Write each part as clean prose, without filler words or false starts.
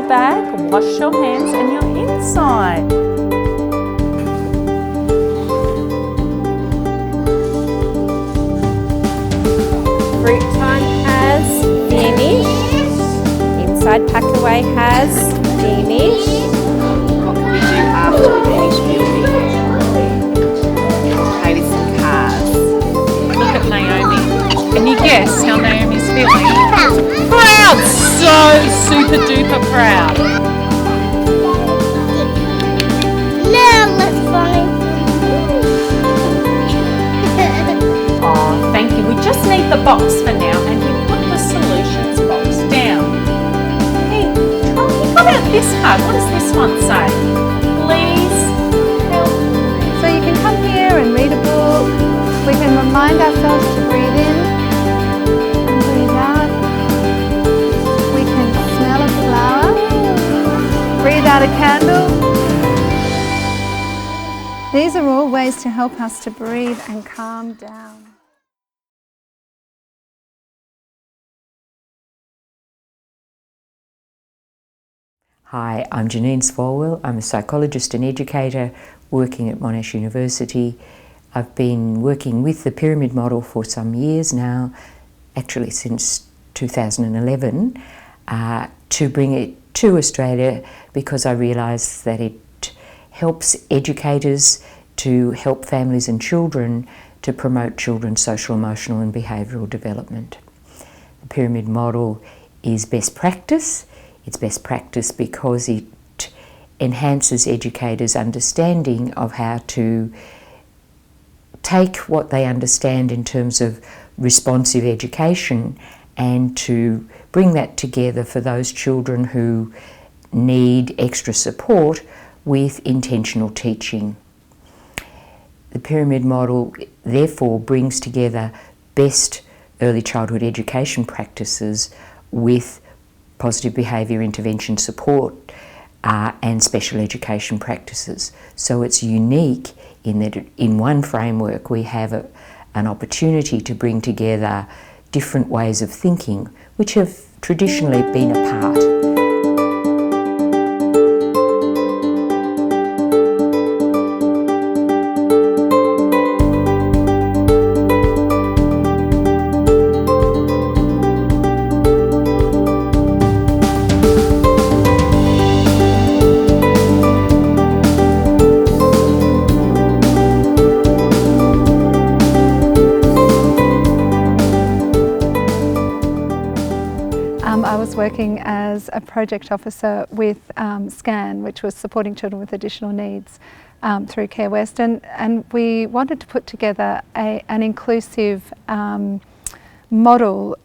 bag, wash your hands and you're inside. Fruit time has finished. Inside Packaway has finished. What can we do after we finish building? Play with some cars. Look at Naomi. Can you guess how Naomi's feeling? Proud! So super duper proud. Now let's find. Oh, thank you. We just need the box for now, and you put the solutions box down. Hey, Charlie, got out this card. What does this one say? Please help. So you can come here and read a book. We can remind ourselves to breathe in and breathe out. We can smell a flower. Breathe out a candle. These are all ways to help us to breathe and calm down. Hi, I'm Janine Swalwell. I'm a psychologist and educator working at Monash University. I've been working with the pyramid model for some years now, actually since 2011, to bring it to Australia because I realise that it helps educators to help families and children to promote children's social, emotional and behavioural development. The pyramid model is best practice. It's best practice because it enhances educators' understanding of how to take what they understand in terms of responsive education and to bring that together for those children who need extra support with intentional teaching. The pyramid model therefore brings together best early childhood education practices with positive behaviour intervention support and special education practices. So it's unique in that in one framework we have an opportunity to bring together different ways of thinking which have traditionally been apart. I was working as a project officer with SCAN, which was supporting children with additional needs through Care West, and we wanted to put together an inclusive model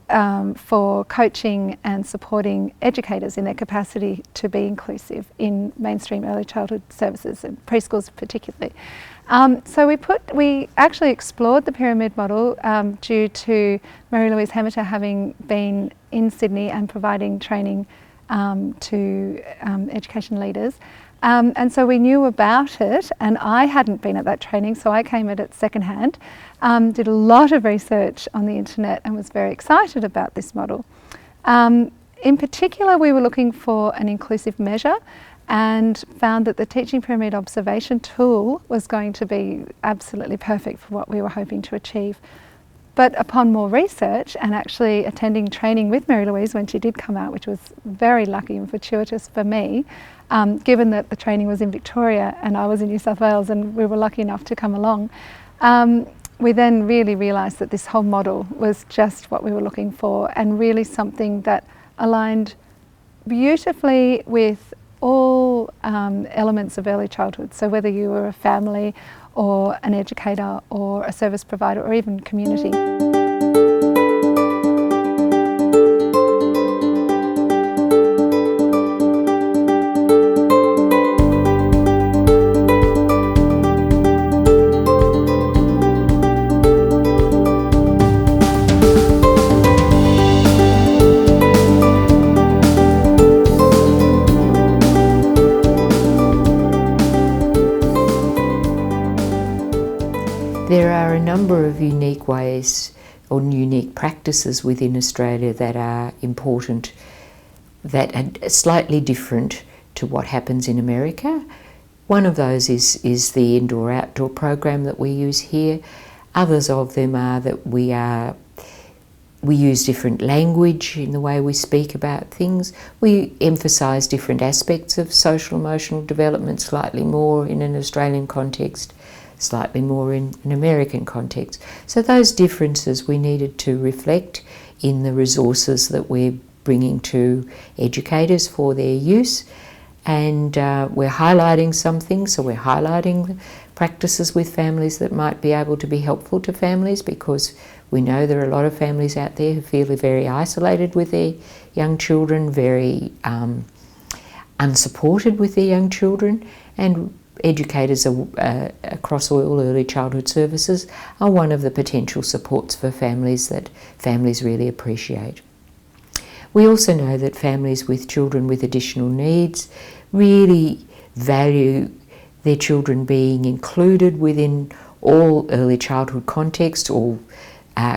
for coaching and supporting educators in their capacity to be inclusive in mainstream early childhood services and preschools particularly. So we actually explored the pyramid model due to Mary-Louise Hemmeter having been in Sydney and providing training to education leaders. And so we knew about it, and I hadn't been at that training, so I came at it secondhand, did a lot of research on the internet and was very excited about this model. In particular, we were looking for an inclusive measure and found that the Teaching Pyramid Observation tool was going to be absolutely perfect for what we were hoping to achieve. But upon more research and actually attending training with Mary-Louise when she did come out, which was very lucky and fortuitous for me, given that the training was in Victoria and I was in New South Wales and we were lucky enough to come along, we then really realised that this whole model was just what we were looking for and really something that aligned beautifully with all elements of early childhood. So whether you were a family or an educator or a service provider or even community. There are a number of unique ways or unique practices within Australia that are important that are slightly different to what happens in America. One of those is the indoor-outdoor program that we use here. Others of them are that we use different language in the way we speak about things. We emphasise different aspects of social emotional development, slightly more in an Australian context, slightly more in an American context. So those differences we needed to reflect in the resources that we're bringing to educators for their use. And we're highlighting some things, so we're highlighting practices with families that might be able to be helpful to families, because we know there are a lot of families out there who feel very isolated with their young children, very unsupported with their young children, and educators across all early childhood services are one of the potential supports for families that families really appreciate. We also know that families with children with additional needs really value their children being included within all early childhood contexts, all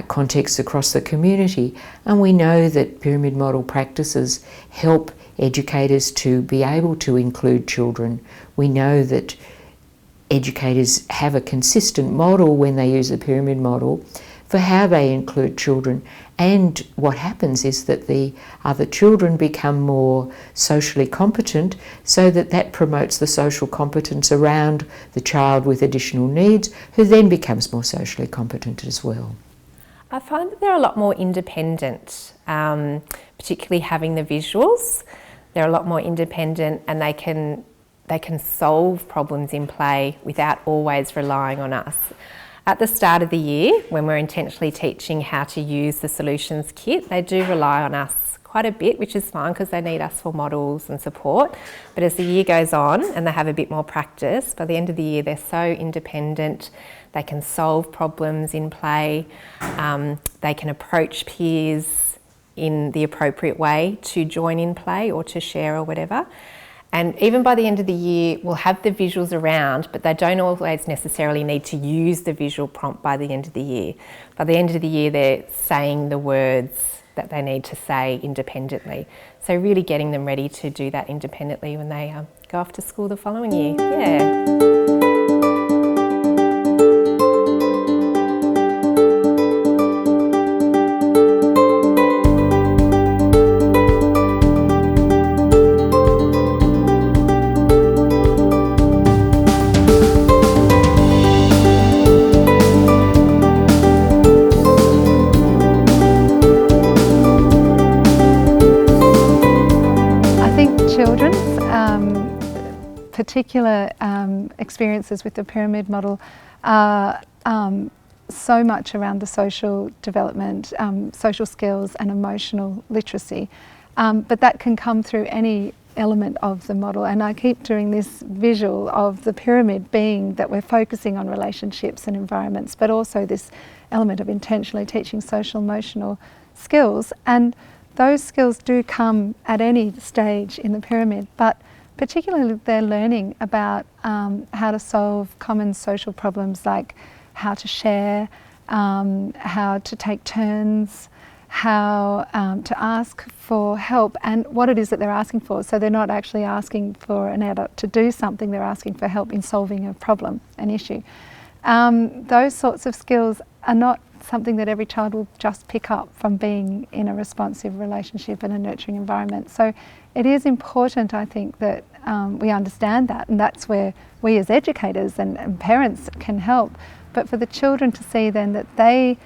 contexts across the community, and we know that pyramid model practices help educators to be able to include children. We know that educators have a consistent model when they use the pyramid model for how they include children, and what happens is that the other children become more socially competent, so that promotes the social competence around the child with additional needs, who then becomes more socially competent as well. I find that they're a lot more independent, particularly having the visuals. They're a lot more independent, and they can solve problems in play without always relying on us. At the start of the year, when we're intentionally teaching how to use the solutions kit, they do rely on us quite a bit, which is fine because they need us for models and support. But as the year goes on and they have a bit more practice, by the end of the year they're so independent. They can solve problems in play. They can approach peers in the appropriate way to join in play or to share or whatever. And even by the end of the year, we'll have the visuals around, but they don't always necessarily need to use the visual prompt by the end of the year. By the end of the year, they're saying the words that they need to say independently. So really getting them ready to do that independently when they go off to school the following year. Yeah. Particular experiences with the pyramid model are so much around the social development, social skills and emotional literacy, but that can come through any element of the model. And I keep doing this visual of the pyramid being that we're focusing on relationships and environments, but also this element of intentionally teaching social emotional skills. And those skills do come at any stage in the pyramid, but particularly they're learning about how to solve common social problems like how to share, how to take turns, how to ask for help and what it is that they're asking for. So they're not actually asking for an adult to do something, they're asking for help in solving a problem, an issue. Those sorts of skills are not something that every child will just pick up from being in a responsive relationship and a nurturing environment. So it is important, I think, that we understand that, and that's where we as educators and parents can help. But for the children to see then that they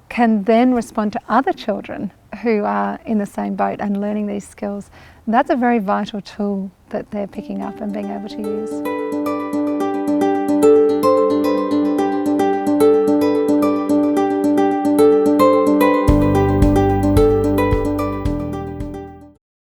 can then respond to other children who are in the same boat and learning these skills, that's a very vital tool that they're picking up and being able to use.